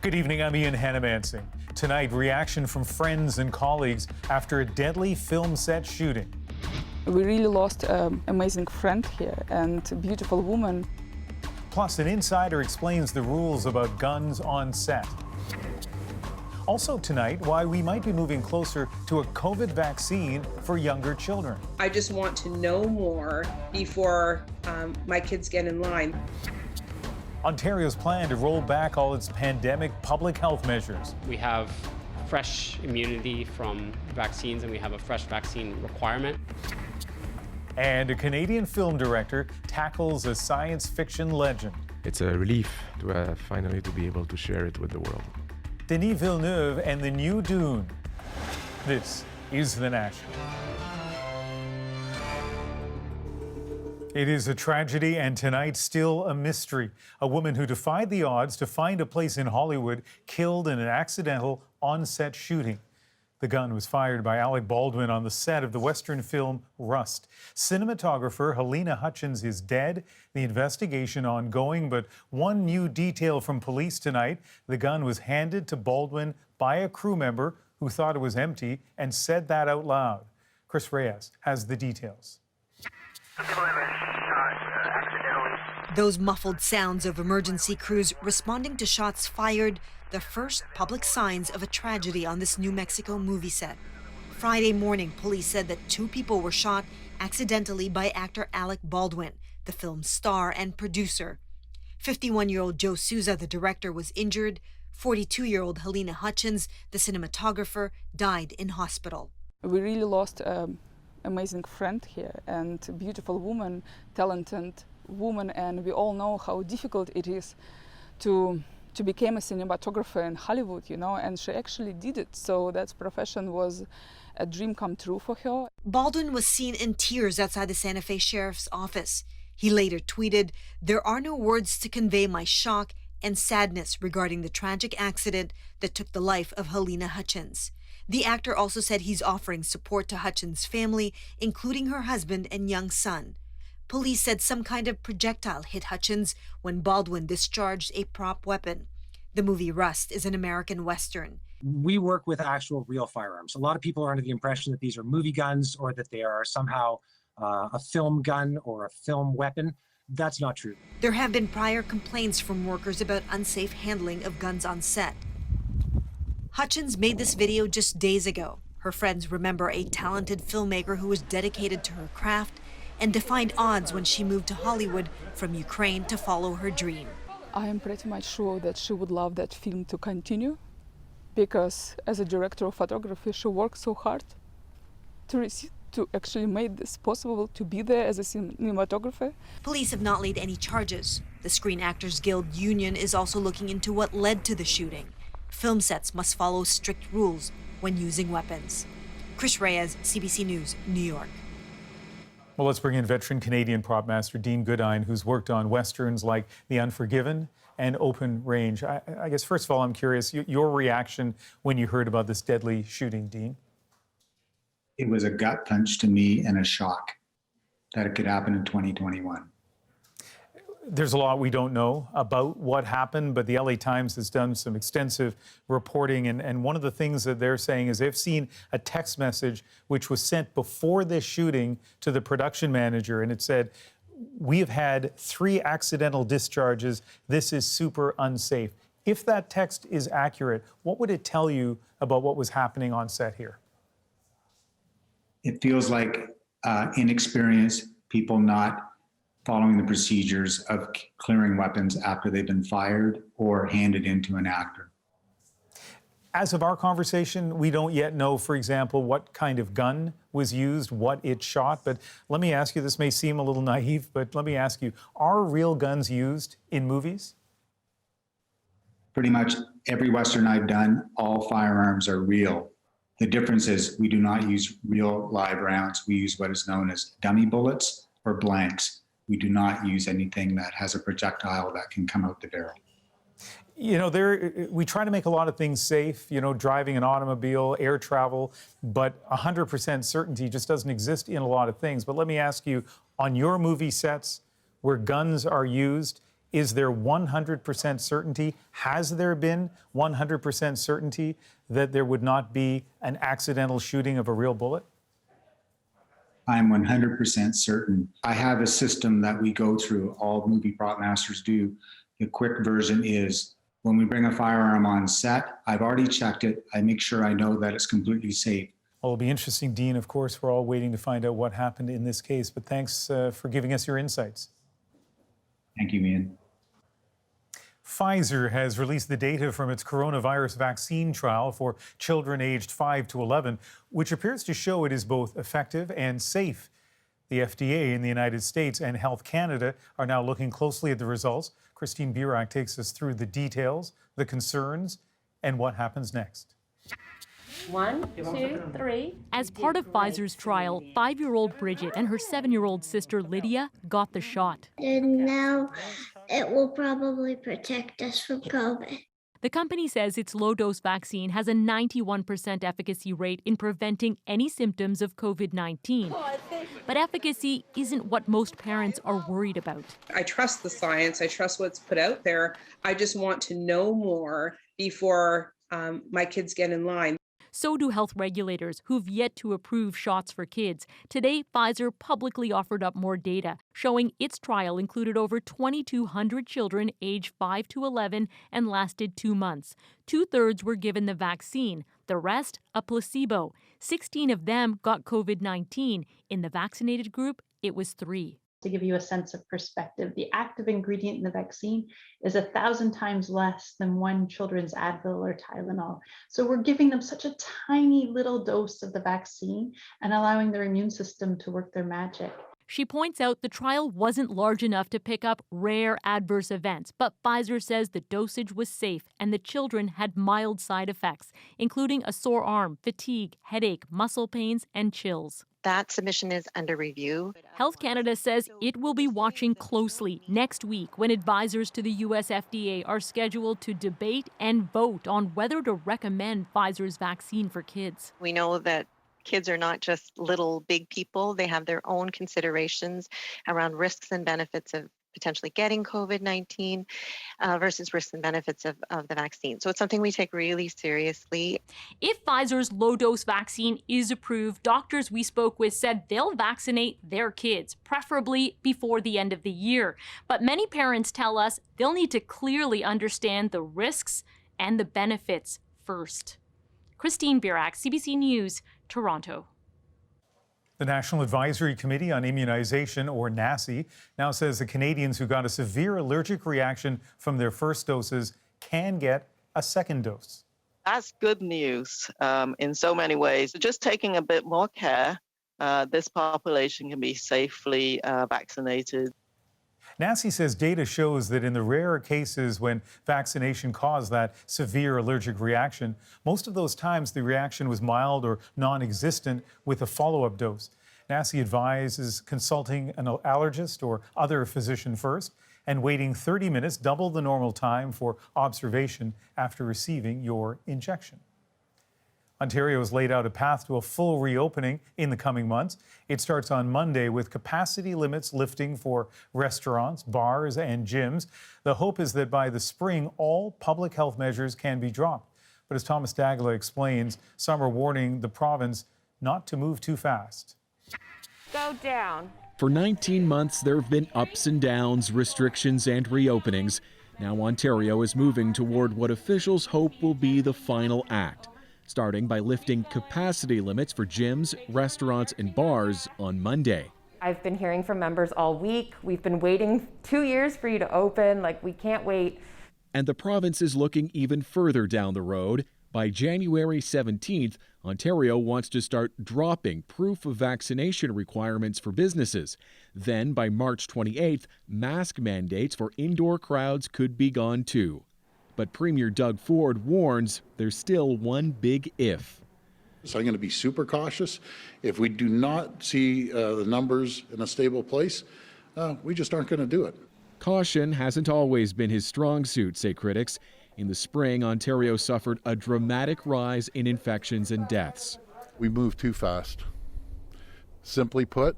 Good evening, I'm Ian Hanomansing. Tonight, reaction from friends and colleagues after a deadly film set shooting. We really lost an amazing friend here and a beautiful woman. Plus, an insider explains the rules about guns on set. Also tonight, why we might be moving closer to a COVID vaccine for younger children. I just want to know more before my kids get in line. Ontario's plan to roll back all its pandemic public health measures. We have fresh immunity from vaccines and we have a fresh vaccine requirement. And a Canadian film director tackles a science fiction legend. It's a relief to finally to be able to share it with the world. Denis Villeneuve and the new Dune. This is The National. It is a tragedy, and tonight still a mystery. A woman who defied the odds to find a place in Hollywood killed in an accidental on-set shooting. The gun was fired by Alec Baldwin on the set of the Western film Rust. Cinematographer Halyna Hutchins is dead. The investigation ongoing, but one new detail from police tonight: the gun was handed to Baldwin by a crew member who thought it was empty and said that out loud. Chris Reyes has the details. Those muffled sounds of emergency crews responding to shots fired, the first public signs of a tragedy on this New Mexico movie set. Friday morning, police said that 2 people were shot accidentally by actor Alec Baldwin, the film's star and producer. 51-year-old Joe Souza, the director, was injured. 42-year-old Halyna Hutchins, the cinematographer, died in hospital. We really lost an amazing friend here and a beautiful woman, talented woman, and we all know how difficult it is to become a cinematographer in Hollywood, you know, and she actually did it. So that profession was a dream come true for her. Baldwin was seen in tears outside the Santa Fe Sheriff's office. He later tweeted, "There are no words to convey my shock and sadness regarding the tragic accident that took the life of Halyna Hutchins." The actor also said he's offering support to Hutchins' family, including her husband and young son. Police said some kind of projectile hit Hutchins when Baldwin discharged a prop weapon. The movie Rust is an American Western. We work with actual real firearms. A lot of people are under the impression that these are movie guns or that they are somehow a film gun or a film weapon. That's not true. There have been prior complaints from workers about unsafe handling of guns on set. Hutchins made this video just days ago. Her friends remember a talented filmmaker who was dedicated to her craft and defied odds when she moved to Hollywood from Ukraine to follow her dream. I am pretty much sure that she would love that film to continue, because as a director of photography, she worked so hard to actually make this possible, to be there as a cinematographer. Police have not laid any charges. The Screen Actors Guild union is also looking into what led to the shooting. Film sets must follow strict rules when using weapons. Chris Reyes, CBC News, New York. Well, let's bring in veteran Canadian prop master Dean Goodine, who's worked on westerns like The Unforgiven and Open Range. I guess, first of all, I'm curious, your reaction when you heard about this deadly shooting, Dean? It was a gut punch to me and a shock that it could happen in 2021. There's a lot we don't know about what happened, but the LA Times has done some extensive reporting, and one of the things that they're saying is they've seen a text message which was sent before this shooting to the production manager, and it said, "We have had 3 accidental discharges. This is super unsafe." If that text is accurate, what would it tell you about what was happening on set here? It feels like inexperienced people not following the procedures of clearing weapons after they've been fired or handed in to an actor. As of our conversation, we don't yet know, for example, what kind of gun was used, what it shot. But let me ask you, this may seem a little naive, but let me ask you, are real guns used in movies? Pretty much every Western I've done, all firearms are real. The difference is we do not use real live rounds. We use what is known as dummy bullets or blanks. We do not use anything that has a projectile that can come out the barrel. You know, we try to make a lot of things safe, you know, driving an automobile, air travel, but 100% certainty just doesn't exist in a lot of things. But let me ask you, on your movie sets where guns are used, Is there 100% certainty? Has there been 100% certainty that there would not be an accidental shooting of a real bullet? I'm 100% certain. I have a system that we go through, all movie prop masters do. The quick version is when we bring a firearm on set, I've already checked it. I make sure I know that it's completely safe. Well, it'll be interesting, Dean. Of course, we're all waiting to find out what happened in this case, but thanks for giving us your insights. Thank you, Ian. Pfizer has released the data from its coronavirus vaccine trial for children aged 5 to 11, which appears to show it is both effective and safe. The FDA in the United States and Health Canada are now looking closely at the results. Christine Birak takes us through the details, the concerns, and what happens next. 1, 2, 3. As part of Pfizer's trial, 5-year-old Bridget and her 7-year-old sister Lydia got the shot. And now it will probably protect us from COVID. The company says its low-dose vaccine has a 91% efficacy rate in preventing any symptoms of COVID-19. But efficacy isn't what most parents are worried about. I trust the science. I trust what's put out there. I just want to know more before my kids get in line. So do health regulators, who've yet to approve shots for kids. Today, Pfizer publicly offered up more data, showing its trial included over 2,200 children aged 5 to 11 and lasted 2 months. 2/3 were given the vaccine, the rest a placebo. 16 of them got COVID-19. In the vaccinated group, it was 3. To give you a sense of perspective, the active ingredient in the vaccine is 1,000 times less than one children's Advil or Tylenol. So we're giving them such a tiny little dose of the vaccine and allowing their immune system to work their magic. She points out the trial wasn't large enough to pick up rare adverse events, but Pfizer says the dosage was safe and the children had mild side effects, including a sore arm, fatigue, headache, muscle pains, and chills. That submission is under review. Health Canada says it will be watching closely next week when advisors to the U.S. FDA are scheduled to debate and vote on whether to recommend Pfizer's vaccine for kids. We know that kids are not just little big people. They have their own considerations around risks and benefits of potentially getting COVID-19 versus risks and benefits of the vaccine. So it's something we take really seriously. If Pfizer's low-dose vaccine is approved, doctors we spoke with said they'll vaccinate their kids, preferably before the end of the year. But many parents tell us they'll need to clearly understand the risks and the benefits first. Christine Birak, CBC News, Toronto. The National Advisory Committee on Immunization, or NACI, now says the Canadians who got a severe allergic reaction from their first doses can get a second dose. That's good news in so many ways. Just taking a bit more care, this population can be safely vaccinated. NACI says data shows that in the rare cases when vaccination caused that severe allergic reaction, most of those times the reaction was mild or non-existent with a follow-up dose. NACI advises consulting an allergist or other physician first and waiting 30 minutes, double the normal time for observation after receiving your injection. Ontario has laid out a path to a full reopening in the coming months. It starts on Monday with capacity limits lifting for restaurants, bars, and gyms. The hope is that by the spring, all public health measures can be dropped. But as Thomas Dagla explains, some are warning the province not to move too fast. Go down. For 19 months, there have been ups and downs, restrictions, and reopenings. Now Ontario is moving toward what officials hope will be the final act, starting by lifting capacity limits for gyms, restaurants, and bars on Monday. I've been hearing from members all week. We've been waiting 2 years for you to open. We can't wait. And the province is looking even further down the road. By January 17th, Ontario wants to start dropping proof of vaccination requirements for businesses. Then by March 28th, mask mandates for indoor crowds could be gone too. But Premier Doug Ford warns there's still one big if. So I'm going to be super cautious. If we do not see the numbers in a stable place, we just aren't going to do it. Caution hasn't always been his strong suit, say critics. In the spring, Ontario suffered a dramatic rise in infections and deaths. We moved too fast. Simply put,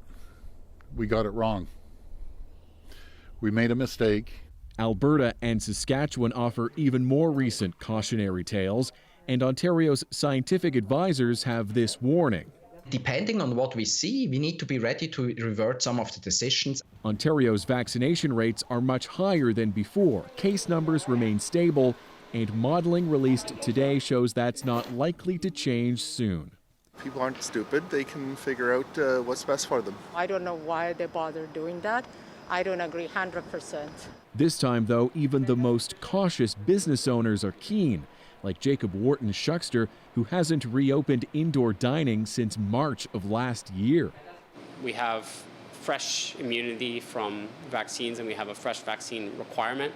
we got it wrong. We made a mistake. Alberta and Saskatchewan offer even more recent cautionary tales, and Ontario's scientific advisors have this warning. Depending on what we see, we need to be ready to revert some of the decisions. Ontario's vaccination rates are much higher than before. Case numbers remain stable, and modeling released today shows that's not likely to change soon. People aren't stupid. They can figure out what's best for them. I don't know why they bother doing that. I don't agree 100%. This time, though, even the most cautious business owners are keen, like Jacob Wharton Shuckster, who hasn't reopened indoor dining since March of last year. We have fresh immunity from vaccines and we have a fresh vaccine requirement.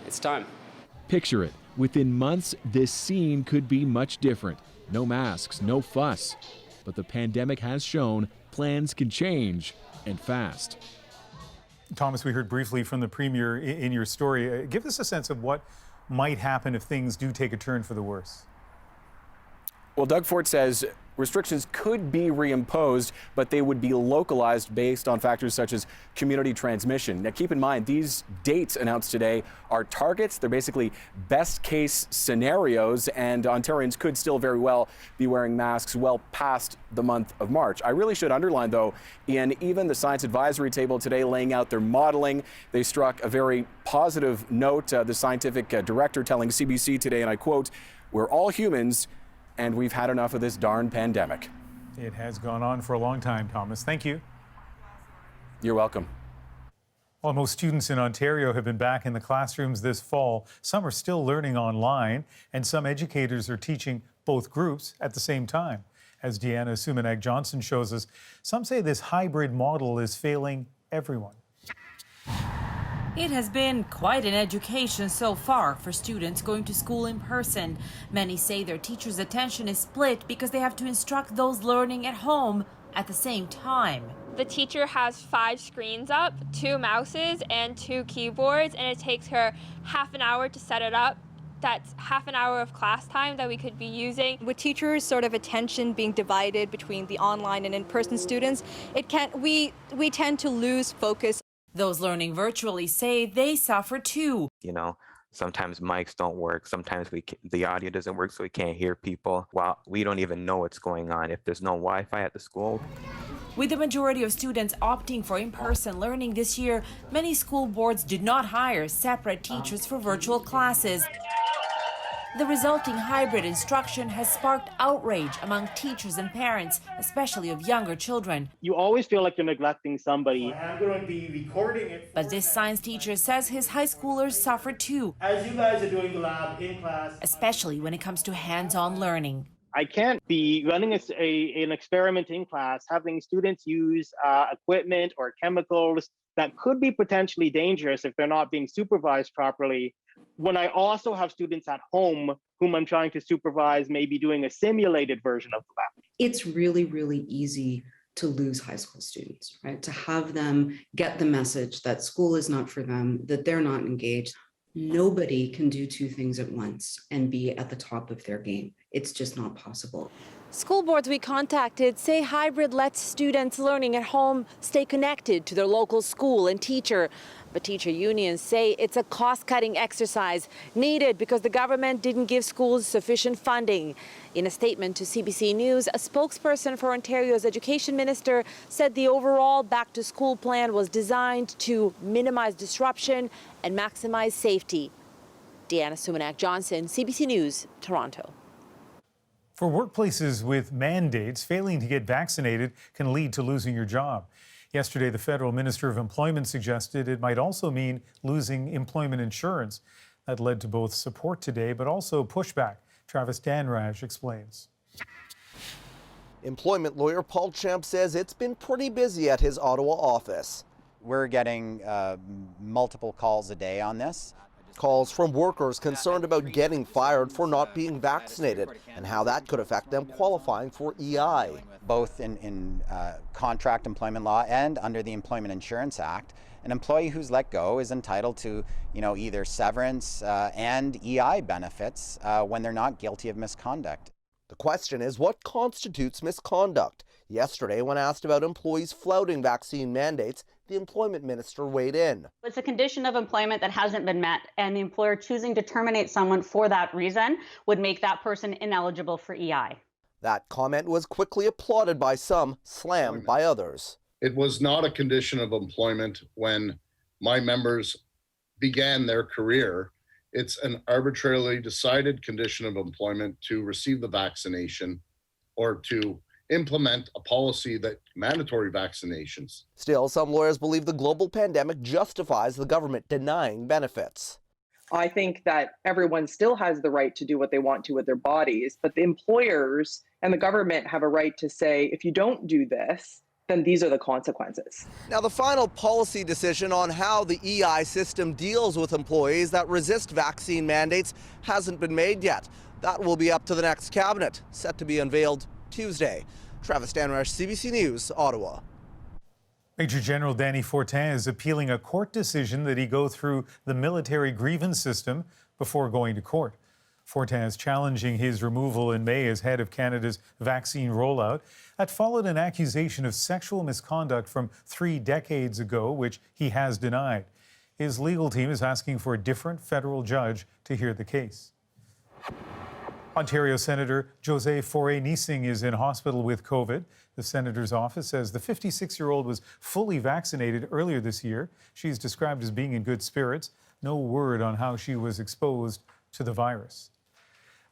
It's time. Picture it. Within months, this scene could be much different. No masks, no fuss. But the pandemic has shown plans can change, and fast. Thomas, we heard briefly from the Premier in your story. Give us a sense of what might happen if things do take a turn for the worse. Well, Doug Ford says restrictions could be reimposed, but they would be localized based on factors such as community transmission. Now, keep in mind, these dates announced today are targets. They're basically best case scenarios, and Ontarians could still very well be wearing masks well past the month of March. I really should underline, though, Ian, even the science advisory table today laying out their modeling, they struck a very positive note. The scientific director telling CBC today, and I quote, "We're all humans, and we've had enough of this darn pandemic." It has gone on for a long time, Thomas. Thank you. You're welcome. Well, most students in Ontario have been back in the classrooms this fall. Some are still learning online, and some educators are teaching both groups at the same time. As Deanna Sumanak-Johnson shows us, some say this hybrid model is failing everyone. It has been quite an education so far for students going to school in person. Many say their teachers' attention is split because they have to instruct those learning at home at the same time. The teacher has 5 screens up, 2 mouses, and 2 keyboards, and it takes her half an hour to set it up. That's half an hour of class time that we could be using. With teachers' sort of attention being divided between the online and in-person students, we tend to lose focus. Those learning virtually say they suffer too. Sometimes mics don't work. Sometimes the audio doesn't work, so we can't hear people. Well, we don't even know what's going on if there's no Wi-Fi at the school. With the majority of students opting for in-person learning this year, many school boards did not hire separate teachers for virtual classes. The resulting hybrid instruction has sparked outrage among teachers and parents, especially of younger children. You always feel like you're neglecting somebody. I'm going to be recording it. But this science teacher says his high schoolers suffer too. As you guys are doing the lab in class. Especially when it comes to hands-on learning. I can't be running an experiment in class, having students use equipment or chemicals that could be potentially dangerous if they're not being supervised properly, when I also have students at home whom I'm trying to supervise, maybe doing a simulated version of the lab. It's really, really easy to lose high school students, right? To have them get the message that school is not for them, that they're not engaged. Nobody can do 2 things at once and be at the top of their game. It's just not possible. School boards we contacted say hybrid lets students learning at home stay connected to their local school and teacher. But teacher unions say it's a cost-cutting exercise needed because the government didn't give schools sufficient funding. In a statement to CBC News, a spokesperson for Ontario's education minister said the overall back-to-school plan was designed to minimize disruption and maximize safety. Deanna Sumanak-Johnson, CBC News, Toronto. For workplaces with mandates, failing to get vaccinated can lead to losing your job. Yesterday, the federal Minister of Employment suggested it might also mean losing employment insurance. That led to both support today, but also pushback. Travis Danraj explains. Employment lawyer Paul Champ says it's been pretty busy at his Ottawa office. We're getting multiple calls a day on this. Calls from workers concerned about getting fired for not being vaccinated and how that could affect them qualifying for EI. Both in contract employment law and under the Employment Insurance Act, an employee who's let go is entitled to, either severance and EI benefits when they're not guilty of misconduct. The question is, what constitutes misconduct? Yesterday, when asked about employees flouting vaccine mandates, the employment minister weighed in. It's a condition of employment that hasn't been met, and the employer choosing to terminate someone for that reason would make that person ineligible for EI. That comment was quickly applauded by some, slammed by others. It was not a condition of employment when my members began their career. It's an arbitrarily decided condition of employment to receive the vaccination or to implement a policy that mandatory vaccinations. Still, some lawyers believe the global pandemic justifies the government denying benefits. I think that everyone still has the right to do what they want to with their bodies, but the employers and the government have a right to say, if you don't do this, then these are the consequences. Now, the final policy decision on how the EI system deals with employees that resist vaccine mandates hasn't been made yet. That will be up to the next cabinet, set to be unveiled Tuesday. Travis Danrush, CBC News, Ottawa. Major General Denis Fortin is appealing a court decision that he go through the military grievance system before going to court. Fortin is challenging his removal in May as head of Canada's vaccine rollout. That followed an accusation of sexual misconduct from 3 decades ago, which he has denied. His legal team is asking for a different federal judge to hear the case. Ontario Senator José Faure-Nising is in hospital with COVID. The senator's office says the 56-year-old was fully vaccinated earlier this year. She's described as being in good spirits. No word on how she was exposed to the virus.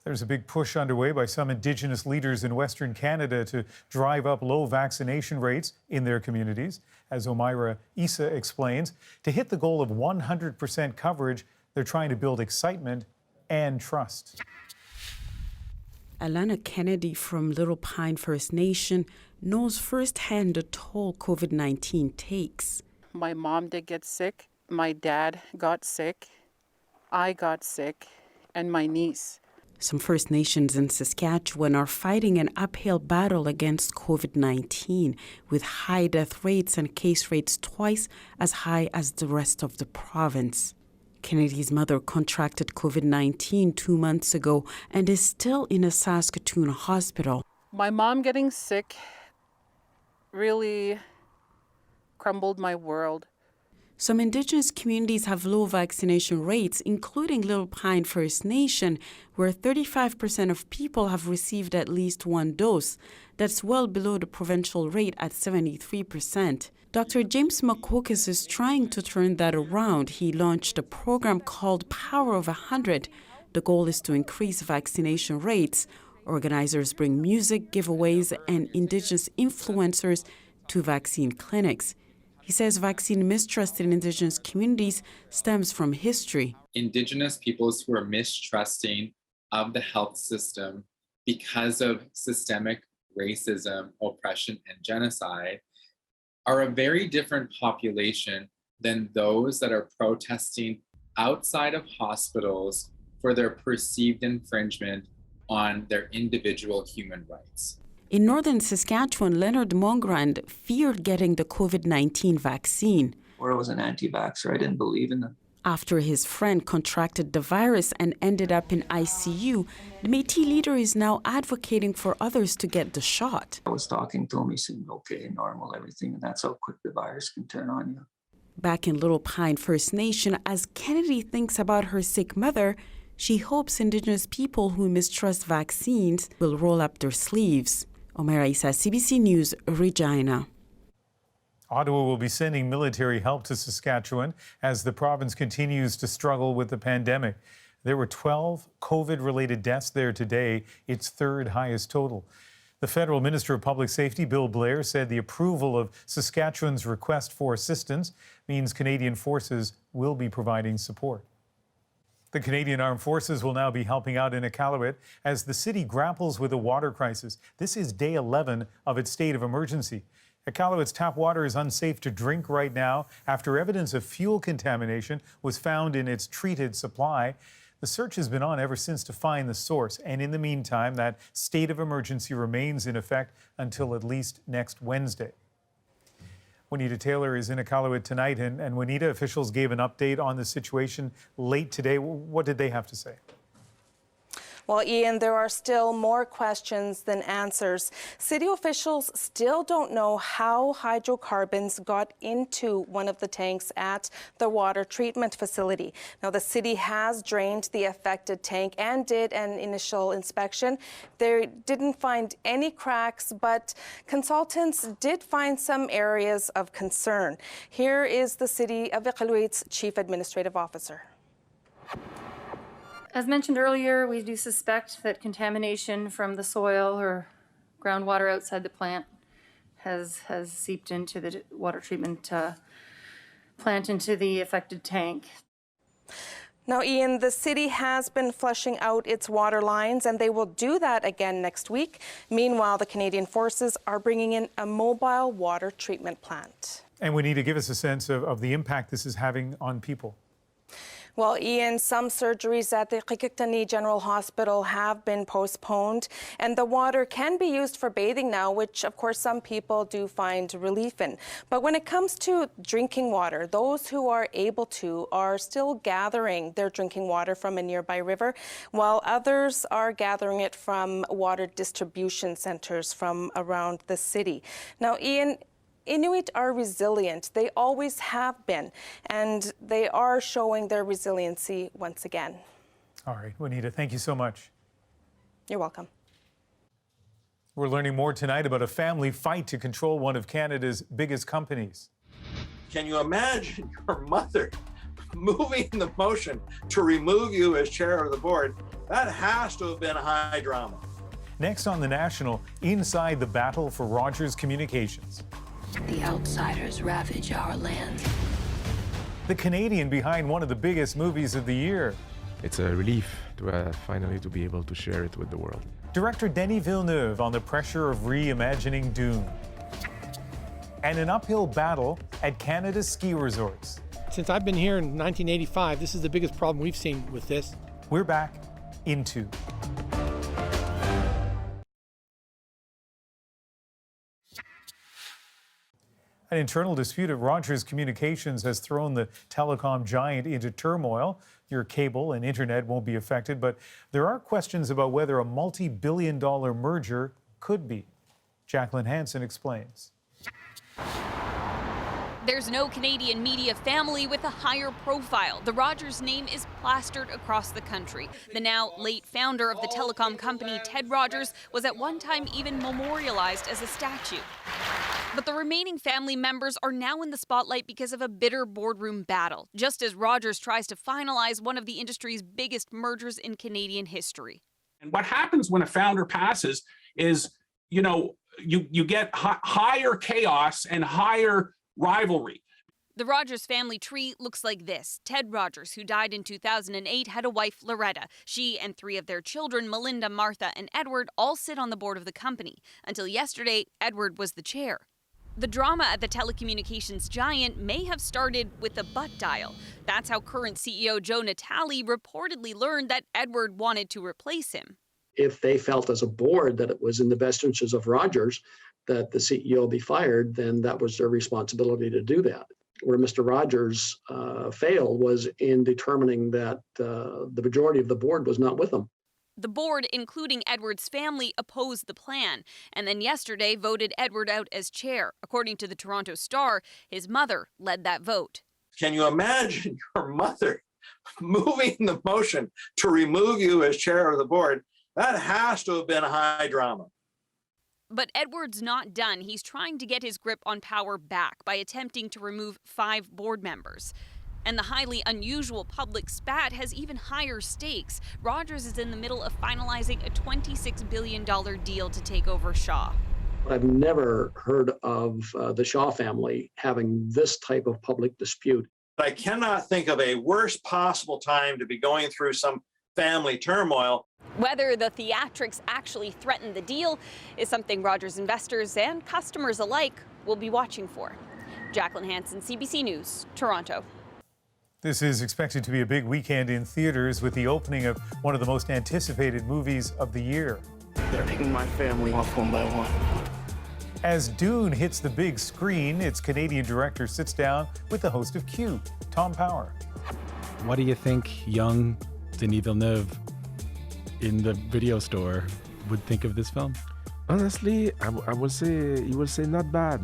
There's a big push underway by some Indigenous leaders in Western Canada to drive up low vaccination rates in their communities. As Omira Issa explains, to hit the goal of 100% coverage, they're trying to build excitement and trust. Alana Kennedy from Little Pine First Nation knows firsthand the toll COVID-19 takes. My mom did get sick, my dad got sick, I got sick, and my niece. Some First Nations in Saskatchewan are fighting an uphill battle against COVID-19 with high death rates and case rates twice as high as the rest of the province. Kennedy's mother contracted COVID-19 2 months ago and is still in a Saskatoon hospital. My mom getting sick really crumbled my world. Some Indigenous communities have low vaccination rates, including Little Pine First Nation, where 35% of people have received at least 1 dose. That's well below the provincial rate at 73%. Dr. James McCocus is trying to turn that around. He launched a program called Power of 100. The goal is to increase vaccination rates. Organizers bring music, giveaways, and Indigenous influencers to vaccine clinics. He says vaccine mistrust in Indigenous communities stems from history. Indigenous peoples who are mistrusting of the health system because of systemic racism, oppression, and genocide are a very different population than those that are protesting outside of hospitals for their perceived infringement on their individual human rights. In northern Saskatchewan, Leonard Mongrand feared getting the COVID-19 vaccine. Or I was an anti-vaxxer. I didn't believe in them. After his friend contracted the virus and ended up in ICU, the Métis leader is now advocating for others to get the shot. I was talking to him. He said, okay, normal, everything. And that's how quick the virus can turn on you. Back in Little Pine First Nation, as Kennedy thinks about her sick mother, she hopes Indigenous people who mistrust vaccines will roll up their sleeves. Omera Issa, CBC News, Regina. Ottawa will be sending military help to Saskatchewan as the province continues to struggle with the pandemic. There were 12 COVID-related deaths there today, its third highest total. The federal Minister of Public Safety, Bill Blair, said the approval of Saskatchewan's request for assistance means Canadian forces will be providing support. The Canadian Armed Forces will now be helping out in Iqaluit as the city grapples with a water crisis. This is day 11 of its state of emergency. Iqaluit's tap water is unsafe to drink right now after evidence of fuel contamination was found in its treated supply. The search has been on ever since to find the source, and in the meantime, that state of emergency remains in effect until at least next Wednesday. Juanita Taylor is in Iqaluit tonight, and Juanita, officials gave an update on the situation late today. What did they have to say? Well, Ian, there are still more questions than answers. City officials still don't know how hydrocarbons got into one of the tanks at the water treatment facility. Now, the city has drained the affected tank and did an initial inspection. They didn't find any cracks, but consultants did find some areas of concern. Here is the City of Iqaluit's Chief Administrative Officer. As mentioned earlier, we do suspect that contamination from the soil or groundwater outside the plant has seeped into the water treatment plant into the affected tank. Now, Ian, the city has been flushing out its water lines, and they will do that again next week. Meanwhile, the Canadian Forces are bringing in a mobile water treatment plant. And we need to give us a sense of the impact this is having on people. Well, Ian, some surgeries at the Qikiqtani General Hospital have been postponed, and the water can be used for bathing now, which, of course, some people do find relief in. But when it comes to drinking water, those who are able to are still gathering their drinking water from a nearby river, while others are gathering it from water distribution centers from around the city. Now, Ian, Inuit are resilient. They always have been, and they are showing their resiliency once again. All right, Juanita, thank you so much. You're welcome. We're learning more tonight about a family fight to control one of Canada's biggest companies. Can you imagine your mother moving the motion to remove you as chair of the board? That has to have been high drama. Next on The National, inside the battle for Rogers Communications. The outsiders ravage our land. The Canadian behind one of the biggest movies of the year. It's a relief to finally to be able to share it with the world. Director Denis Villeneuve on the pressure of reimagining Dune. And an uphill battle at Canada's ski resorts. Since I've been here in 1985, this is the biggest problem we've seen with this. We're back in 2. An internal dispute at Rogers Communications has thrown the telecom giant into turmoil. Your cable and internet won't be affected, but there are questions about whether a multi-billion-dollar merger could be. Jacqueline Hansen explains. There's no Canadian media family with a higher profile. The Rogers name is plastered across the country. The now late founder of the telecom company, Ted Rogers, was at one time even memorialized as a statue. But the remaining family members are now in the spotlight because of a bitter boardroom battle, just as Rogers tries to finalize one of the industry's biggest mergers in Canadian history. And what happens when a founder passes is, you get higher chaos and higher rivalry. The Rogers family tree looks like this. Ted Rogers, who died in 2008, had a wife, Loretta. She and 3 of their children, Melinda, Martha, and Edward, all sit on the board of the company. Until yesterday, Edward was the chair. The drama at the telecommunications giant may have started with a butt dial. That's how current CEO Joe Natale reportedly learned that Edward wanted to replace him. If they felt as a board that it was in the best interest of Rogers that the CEO be fired, then that was their responsibility to do that. Where Mr. Rogers failed was in determining that the majority of the board was not with him. The board, including Edward's family, opposed the plan, and then yesterday voted Edward out as chair. According to the Toronto Star, his mother led that vote. Can you imagine your mother moving the motion to remove you as chair of the board? That has to have been high drama. But Edward's not done. He's trying to get his grip on power back by attempting to remove 5 board members. And the highly unusual public spat has even higher stakes. Rogers is in the middle of finalizing a $26 billion deal to take over Shaw. I've never heard of the Shaw family having this type of public dispute. I cannot think of a worse possible time to be going through some family turmoil. Whether the theatrics actually threaten the deal is something Rogers investors and customers alike will be watching for. Jacqueline Hansen, CBC News, Toronto. This is expected to be a big weekend in theaters with the opening of one of the most anticipated movies of the year. They're picking my family off one by one. As Dune hits the big screen, its Canadian director sits down with the host of Q, Tom Power. What do you think young Denis Villeneuve in the video store would think of this film? Honestly, I will say, you will say not bad,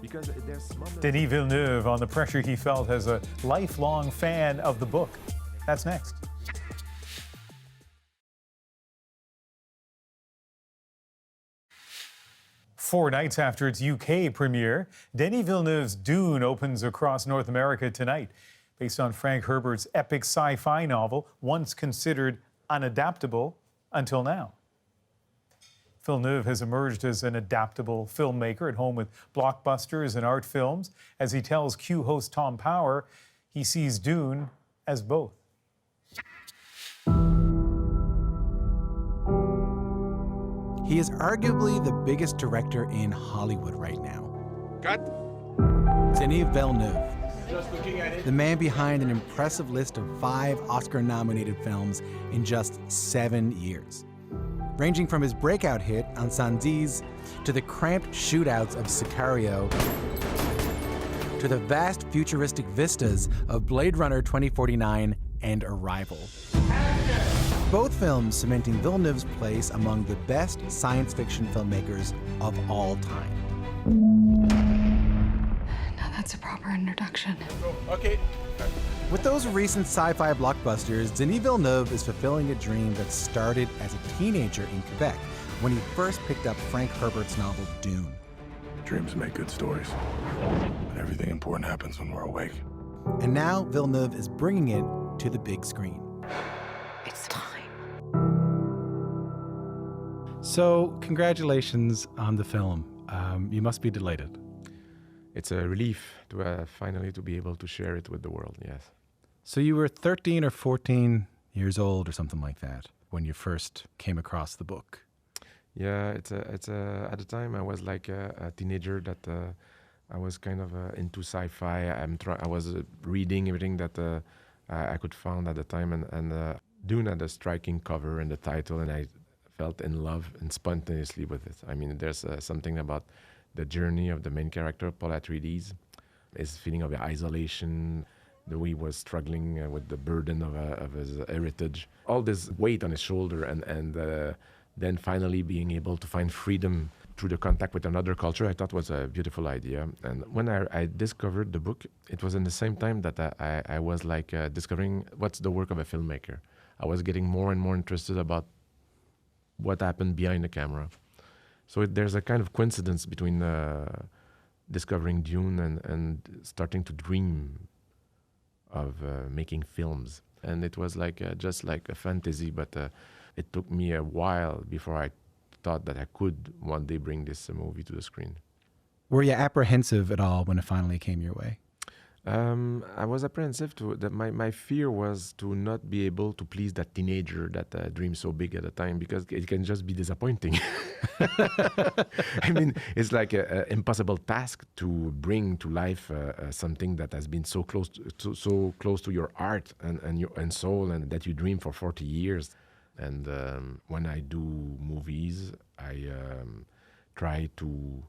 because there's moments... Denis Villeneuve on the pressure he felt as a lifelong fan of the book. That's next. Four nights after its UK premiere, Denis Villeneuve's Dune opens across North America tonight. Based on Frank Herbert's epic sci-fi novel, once considered unadaptable until now. Villeneuve has emerged as an adaptable filmmaker at home with blockbusters and art films. As he tells Q host Tom Power, he sees Dune as both. He is arguably the biggest director in Hollywood right now. Cut. Denis Villeneuve, Just looking at it. the man behind an impressive list of 5 Oscar-nominated films in just 7 years. Ranging from his breakout hit, Incendies, to the cramped shootouts of Sicario, to the vast futuristic vistas of Blade Runner 2049 and Arrival. Both films cementing Villeneuve's place among the best science fiction filmmakers of all time. Now that's a proper introduction. Okay. With those recent sci-fi blockbusters, Denis Villeneuve is fulfilling a dream that started as a teenager in Quebec when he first picked up Frank Herbert's novel Dune. Dreams make good stories, but everything important happens when we're awake. And now Villeneuve is bringing it to the big screen. It's time. So, congratulations on the film. You must be delighted. It's a relief to finally to be able to share it with the world, yes. So you were 13 or 14 years old or something like that when you first came across the book. Yeah, it's at the time I was like a teenager that I was kind of into sci-fi. I was reading everything that I could find at the time, and Dune had a striking cover and the title, and I felt in love and spontaneously with it. I mean, there's something about the journey of the main character, Paul Atreides, his feeling of isolation, the way he was struggling with the burden of his heritage, all this weight on his shoulder, and then finally being able to find freedom through the contact with another culture, I thought was a beautiful idea. And when I discovered the book, it was in the same time that I was like discovering what's the work of a filmmaker. I was getting more and more interested about what happened behind the camera. So there's a kind of coincidence between discovering Dune and starting to dream of making films. And it was like just like a fantasy, but it took me a while before I thought that I could one day bring this movie to the screen. Were you apprehensive at all when it finally came your way? I was apprehensive that my fear was to not be able to please that teenager that dreams so big at the time, because it can just be disappointing. I mean, it's like an impossible task to bring to life something that has been so close to your heart and soul, and that you dream for 40 years. And when I do movies, I try to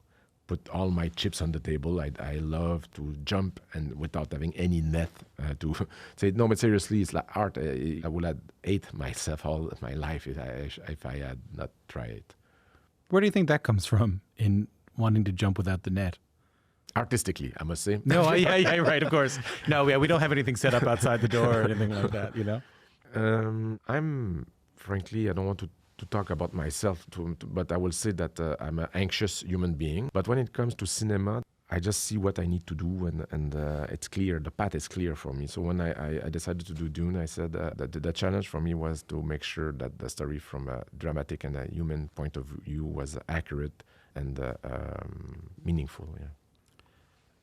put all my chips on the table. I love to jump and without having any net to say, no, but seriously, it's like art. I would have ate myself all my life if I had not tried it. Where do you think that comes from in wanting to jump without the net? Artistically, I must say. No, yeah, right, of course. No, yeah, we don't have anything set up outside the door or anything like that, you know? Frankly, I don't want to talk about myself, but I will say that I'm an anxious human being. But when it comes to cinema, I just see what I need to do, and it's clear. The path is clear for me. So when I decided to do Dune, I said that the challenge for me was to make sure that the story from a dramatic and a human point of view was accurate and meaningful. Yeah.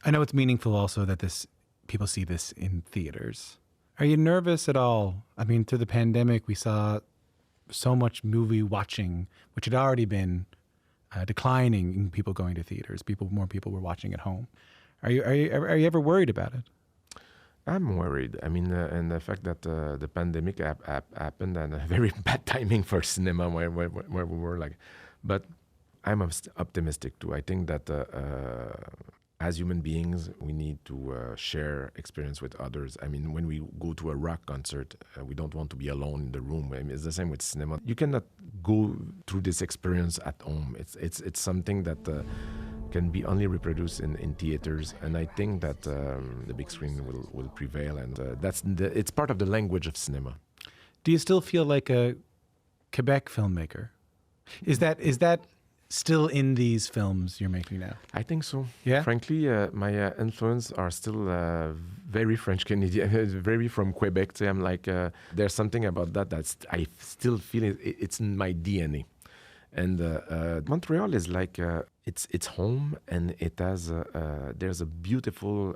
I know it's meaningful also that people see this in theaters. Are you nervous at all? I mean, through the pandemic, we saw so much movie watching, which had already been declining in people going to theaters. More people were watching at home. Are you ever worried about it? I'm worried. I mean, and the fact that the pandemic happened and a very bad timing for cinema where we were like, but I'm optimistic too. I think that as human beings, we need to share experience with others. I mean, when we go to a rock concert, we don't want to be alone in the room. I mean, it's the same with cinema. You cannot go through this experience at home. It's something that can be only reproduced in theaters, and I think that the big screen will prevail, and it's part of the language of cinema. Do you still feel like a Quebec filmmaker? Is that still in these films you're making now? I think so. Yeah? Frankly, my influence are still very French Canadian, very from Quebec. So I'm like, there's something about that I still feel it's in my DNA. And Montreal is like it's home, and it has there's a beautiful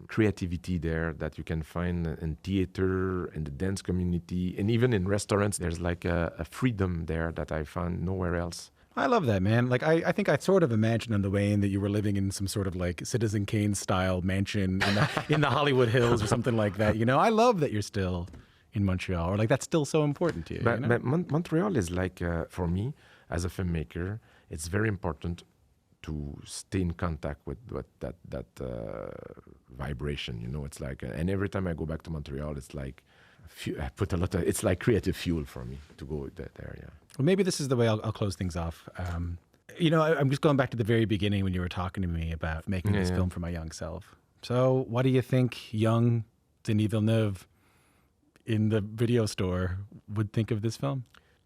creativity there that you can find in theater, in the dance community, and even in restaurants. There's like a freedom there that I found nowhere else. I love that, man. Like, I think I sort of imagined on the way in that you were living in some sort of like Citizen Kane style mansion in the Hollywood Hills or something like that. You know, I love that you're still in Montreal, or like that's still so important to you. But, you know? but Montreal is like, for me, as a filmmaker, it's very important to stay in contact with that vibration. You know, it's like, and every time I go back to Montreal, it's like, I put a lot of, it's like creative fuel for me to go there, yeah. Well, maybe this is the way I'll close things off. You know, I'm just going back to the very beginning when you were talking to me about making this film for my young self. So what do you think young Denis Villeneuve in the video store would think of this film?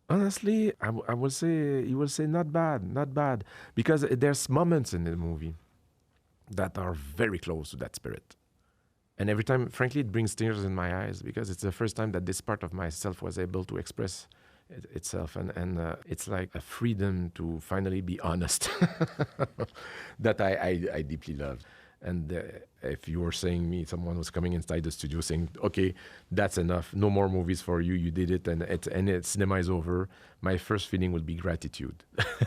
Honestly, I will say, he will say not bad, because there's moments in the movie that are very close to that spirit. And every time, frankly, it brings tears in my eyes, because it's the first time that this part of myself was able to express itself. And it's like a freedom to finally be honest that I deeply love. And if you were saying me, someone was coming inside the studio saying, okay, that's enough, no more movies for you, you did it, and cinema is over, my first feeling would be gratitude.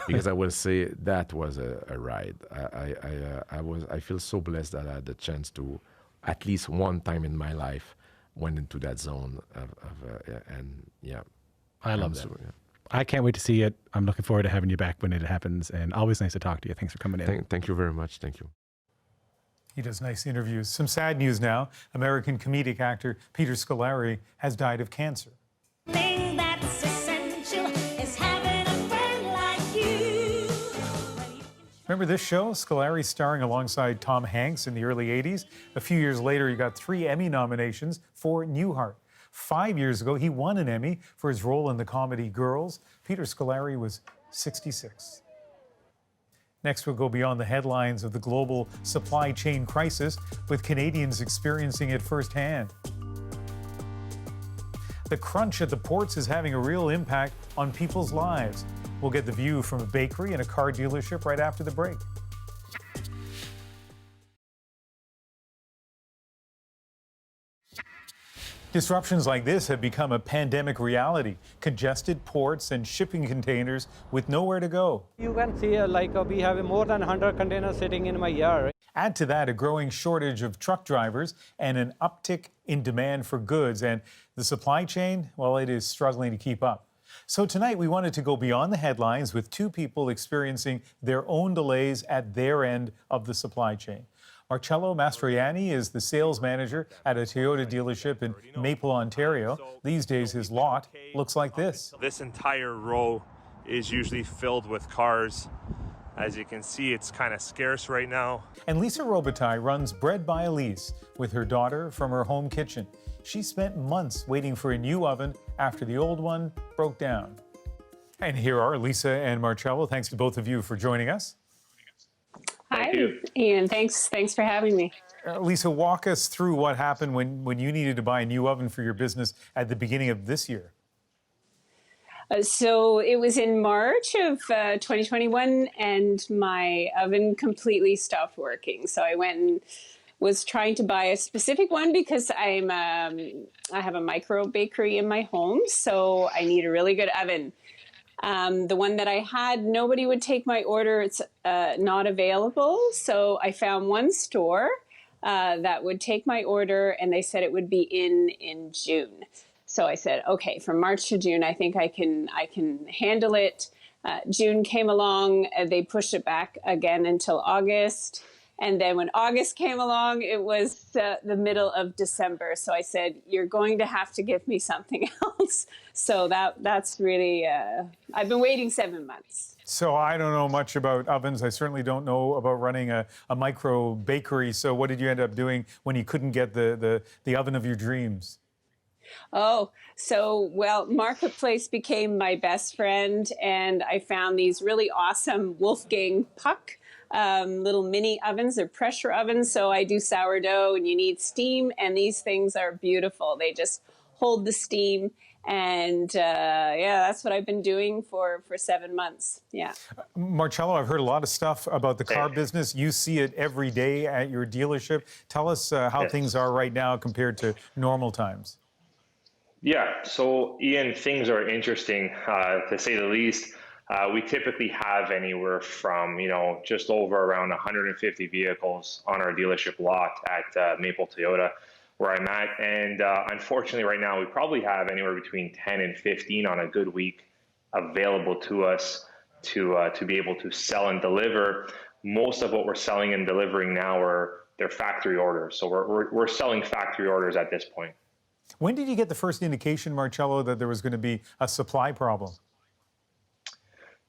Because I will say that was a ride. I feel so blessed that I had the chance to, at least one time in my life, went into that zone and yeah. I love that. Yeah. I can't wait to see it. I'm looking forward to having you back when it happens, and always nice to talk to you. Thanks for coming in. Thank you very much. Thank you. He does nice interviews. Some sad news now. American comedic actor Peter Scolari has died of cancer. Thing that's essential is having a friend like you. Remember this show? Scolari starring alongside Tom Hanks in the early 80s. A few years later, he got 3 Emmy nominations for Newhart. 5 years ago, he won an Emmy for his role in the comedy Girls. Peter Scolari was 66. Next, we'll go beyond the headlines of the global supply chain crisis, with Canadians experiencing it firsthand. The crunch at the ports is having a real impact on people's lives. We'll get the view from a bakery and a car dealership right after the break. Disruptions like this have become a pandemic reality. Congested ports and shipping containers with nowhere to go. You can see we have more than 100 containers sitting in my yard. Add to that a growing shortage of truck drivers and an uptick in demand for goods. And the supply chain, well, it is struggling to keep up. So tonight we wanted to go beyond the headlines with 2 people experiencing their own delays at their end of the supply chain. Marcello Mastroianni is the sales manager at a Toyota dealership in Maple, Ontario. These days, his lot looks like this. This entire row is usually filled with cars. As you can see, it's kind of scarce right now. And Lisa Robitaille runs Bread by Elise with her daughter from her home kitchen. She spent months waiting for a new oven after the old one broke down. And here are Lisa and Marcello. Thanks to both of you for joining us. Hi, Ian. Thanks for having me. Lisa, walk us through what happened when you needed to buy a new oven for your business at the beginning of this year. So it was in March of 2021, and my oven completely stopped working. So I went and was trying to buy a specific one because I have a micro bakery in my home, so I need a really good oven. The one that I had, nobody would take my order. It's not available. So I found one store that would take my order, and they said it would be in June. So I said, okay, from March to June, I think I can handle it. June came along. They pushed it back again until August. And then when August came along, it was the middle of December. So I said, you're going to have to give me something else. So that's really, I've been waiting 7 months. So I don't know much about ovens. I certainly don't know about running a micro bakery. So what did you end up doing when you couldn't get the oven of your dreams? Oh, so, well, Marketplace became my best friend, and I found these really awesome Wolfgang Puck little mini ovens. They're pressure ovens, so I do sourdough, and you need steam, and these things are beautiful. They just hold the steam, and yeah, that's what I've been doing for 7 months. Yeah. Marcello, I've heard a lot of stuff about the car business. You see it every day at your dealership. Tell us how things are right now compared to normal times. Yeah, so Ian, things are interesting to say the least. We typically have anywhere from, just over around 150 vehicles on our dealership lot at Maple Toyota, where I'm at. And unfortunately, right now, we probably have anywhere between 10 and 15 on a good week available to us to be able to sell and deliver. Most of what we're selling and delivering now they're factory orders. So we're selling factory orders at this point. When did you get the first indication, Marcello, that there was going to be a supply problem?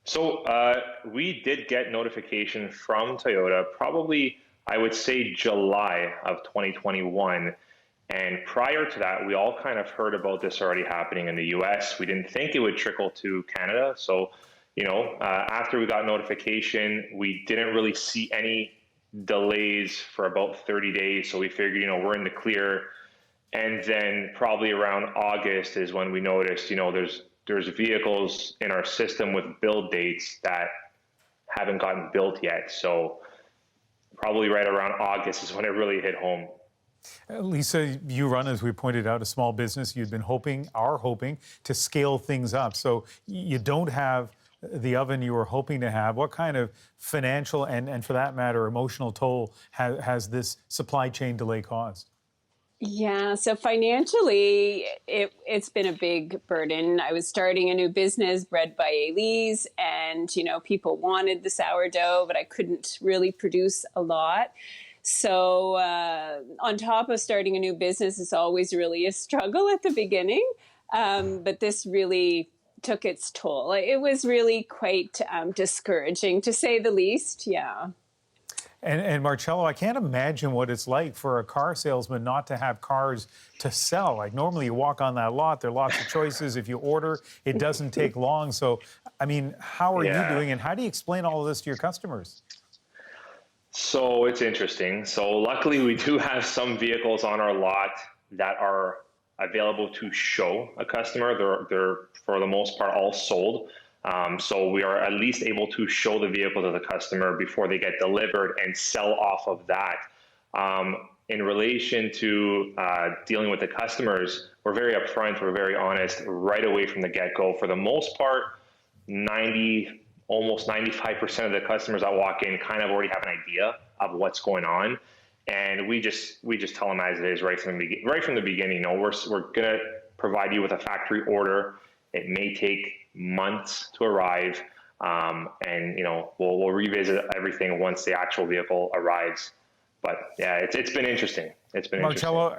So we did get notification from Toyota probably, I would say, July of 2021. And prior to that, we all kind of heard about this already happening in the US. We didn't think it would trickle to Canada. So, after we got notification, we didn't really see any delays for about 30 days. So we figured, we're in the clear. And then probably around August is when we noticed, there's vehicles in our system with build dates that haven't gotten built yet. So probably right around August is when it really hit home. Lisa, you run, as we pointed out, a small business. You've been hoping to scale things up. So you don't have the oven you were hoping to have. What kind of financial and for that matter, emotional toll has this supply chain delay caused? Yeah, so financially, it's been a big burden. I was starting a new business, Bread by Elise, and, people wanted the sourdough, but I couldn't really produce a lot. So on top of starting a new business, it's always really a struggle at the beginning, but this really took its toll. It was really quite discouraging, to say the least, yeah. And Marcello, I can't imagine what it's like for a car salesman not to have cars to sell. Like normally you walk on that lot, there are lots of choices. If you order, it doesn't take long. So, I mean, how are you doing and how do you explain all of this to your customers? So it's interesting. So luckily we do have some vehicles on our lot that are available to show a customer. They're for the most part all sold. So we are at least able to show the vehicle to the customer before they get delivered and sell off of that. In relation to dealing with the customers, we're very upfront, we're very honest right away from the get-go. For the most part, almost 95% of the customers that walk in kind of already have an idea of what's going on. And we just tell them as it is right from the beginning. We're gonna provide you with a factory order. It may take months to arrive, and we'll revisit everything once the actual vehicle arrives. But yeah, it's been interesting. Marcello,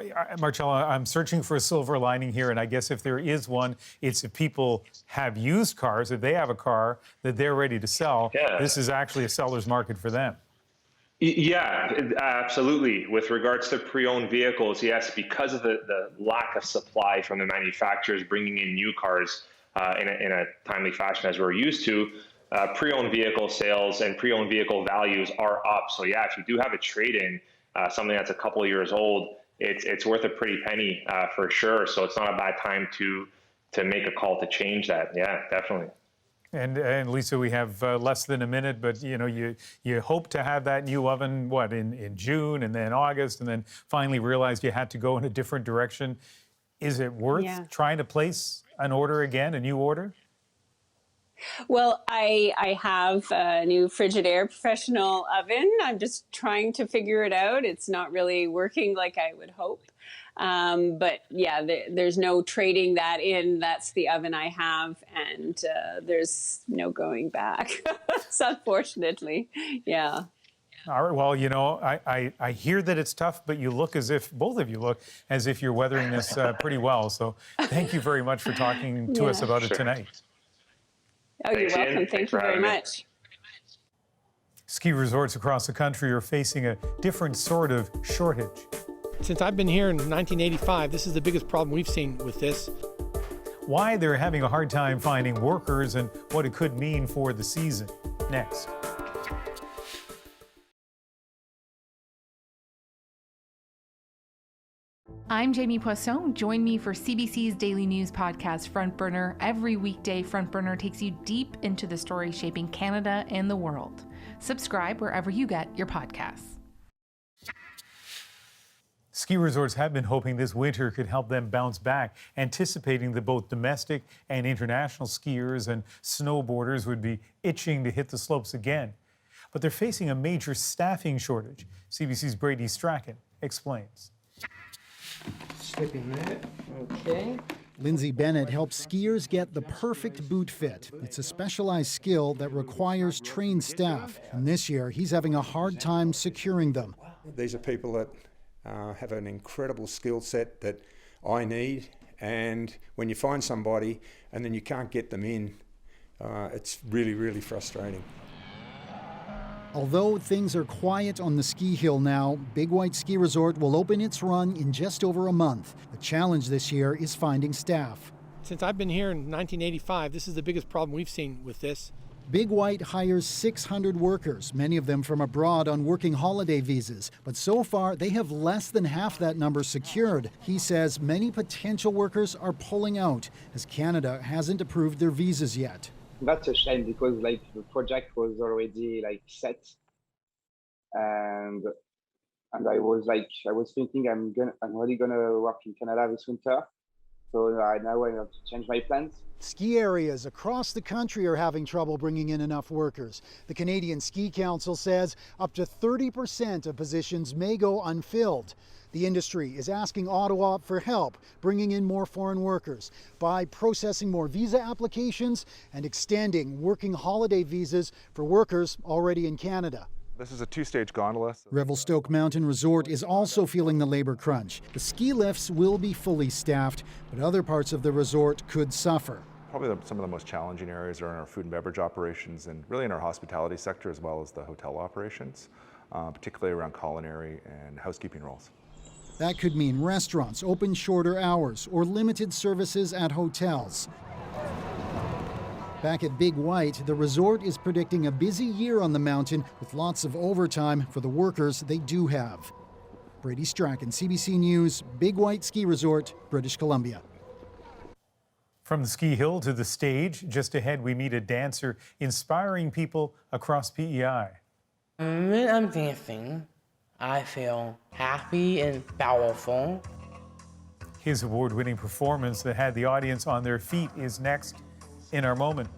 I'm searching for a silver lining here, and I guess if there is one, it's if people have used cars, if they have a car that they're ready to sell, this is actually a seller's market for them. Yeah, absolutely. With regards to pre-owned vehicles, yes, because of the lack of supply from the manufacturers bringing in new cars in a timely fashion as we're used to, pre-owned vehicle sales and pre-owned vehicle values are up. So yeah, if you do have a trade-in, something that's a couple of years old, it's worth a pretty penny for sure. So it's not a bad time to make a call to change that. Yeah, definitely. And Lisa, we have less than a minute, but you hope to have that new oven, in June and then August, and then finally realized you had to go in a different direction. Is it worth trying to place an order again, a new order? Well, I have a new Frigidaire professional oven. I'm just trying to figure it out. It's not really working like I would hope. But yeah, there's no trading that in. That's the oven I have, and there's no going back. So unfortunately, yeah. All right, well, you know, I hear that it's tough, but you look as if, both of you look as if you're weathering this pretty well. So thank you very much for talking to us about it tonight. Oh, you're welcome. Thank you very much. Ski resorts across the country are facing a different sort of shortage. Since I've been here in 1985, this is the biggest problem we've seen with this. Why they're having a hard time finding workers and what it could mean for the season. Next. I'm Jamie Poisson. Join me for CBC's daily news podcast, Front Burner. Every weekday, Front Burner takes you deep into the story shaping Canada and the world. Subscribe wherever you get your podcasts. Ski resorts have been hoping this winter could help them bounce back, anticipating that both domestic and international skiers and snowboarders would be itching to hit the slopes again. But they're facing a major staffing shortage. CBC's Brady Strachan explains. Slipping that, okay. Lindsay Bennett helps skiers get the perfect boot fit. It's a specialized skill that requires trained staff. And this year, he's having a hard time securing them. These are people that have an incredible skill set that I need, and when you find somebody and then you can't get them in, it's really, really frustrating. Although things are quiet on the ski hill now, Big White Ski Resort will open its run in just over a month. The challenge this year is finding staff. Since I've been here in 1985, this is the biggest problem we've seen with this. Big White hires 600 workers, many of them from abroad on working holiday visas. But so far, they have less than half that number secured. He says many potential workers are pulling out as Canada hasn't approved their visas yet. That's a shame because the project was already set, and I was thinking I'm really gonna work in Canada this winter. So now I have to change my plans. Ski areas across the country are having trouble bringing in enough workers. The Canadian Ski Council says up to 30% of positions may go unfilled. The industry is asking Ottawa for help bringing in more foreign workers by processing more visa applications and extending working holiday visas for workers already in Canada. This is a two-stage gondola. Revelstoke Mountain Resort is also feeling the labor crunch. The ski lifts will be fully staffed, but other parts of the resort could suffer. Probably some of the most challenging areas are in our food and beverage operations and really in our hospitality sector as well as the hotel operations, particularly around culinary and housekeeping roles. That could mean restaurants open shorter hours or limited services at hotels. Back at Big White, the resort is predicting a busy year on the mountain with lots of overtime for the workers they do have. Brady Strachan, CBC News, Big White Ski Resort, British Columbia. From the ski hill to the stage, just ahead we meet a dancer inspiring people across PEI. When I'm dancing, I feel happy and powerful. His award-winning performance that had the audience on their feet is next in our moment.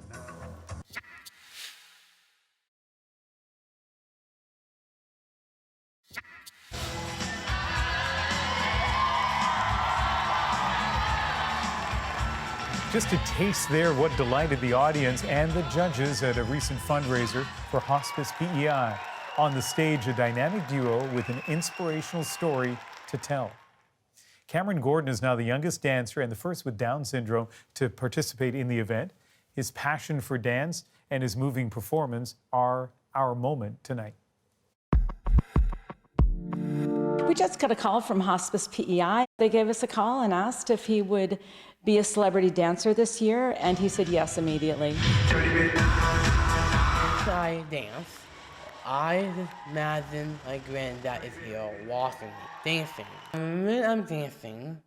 Just a taste there what delighted the audience and the judges at a recent fundraiser for Hospice PEI. On the stage, a dynamic duo with an inspirational story to tell. Cameron Gordon is now the youngest dancer and the first with Down syndrome to participate in the event. His passion for dance and his moving performance are our moment tonight. We just got a call from Hospice PEI. They gave us a call and asked if he would be a celebrity dancer this year, and he said yes immediately. I dance. I imagine my granddad is here watching me dancing. When I'm dancing,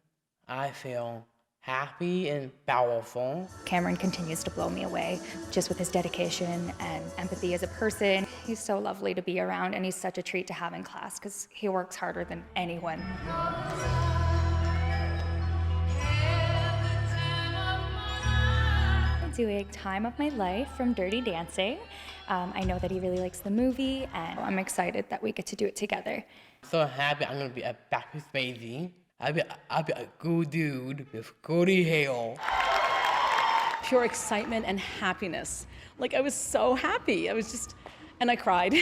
I feel happy and powerful. Cameron continues to blow me away just with his dedication and empathy as a person. He's so lovely to be around, and he's such a treat to have in class because he works harder than anyone. Doing Time of My Life from Dirty Dancing. I know that he really likes the movie, and I'm excited that we get to do it together. So happy I'm gonna be a Baptist baby. I'll be a good dude with goody hair. Pure excitement and happiness. Like, I was so happy. And I cried.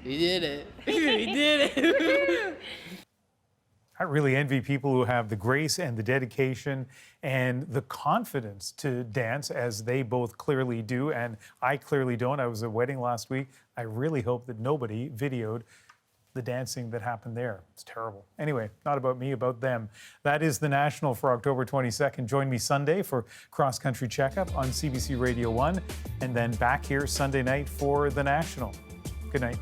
We did it. We did it. I really envy people who have the grace and the dedication and the confidence to dance as they both clearly do, and I clearly don't. I was at a wedding last week. I really hope that nobody videoed the dancing that happened there. It's terrible. Anyway, not about me, about them. That is The National for October 22nd. Join me Sunday for Cross Country Checkup on CBC Radio 1, and then back here Sunday night for The National. Good night.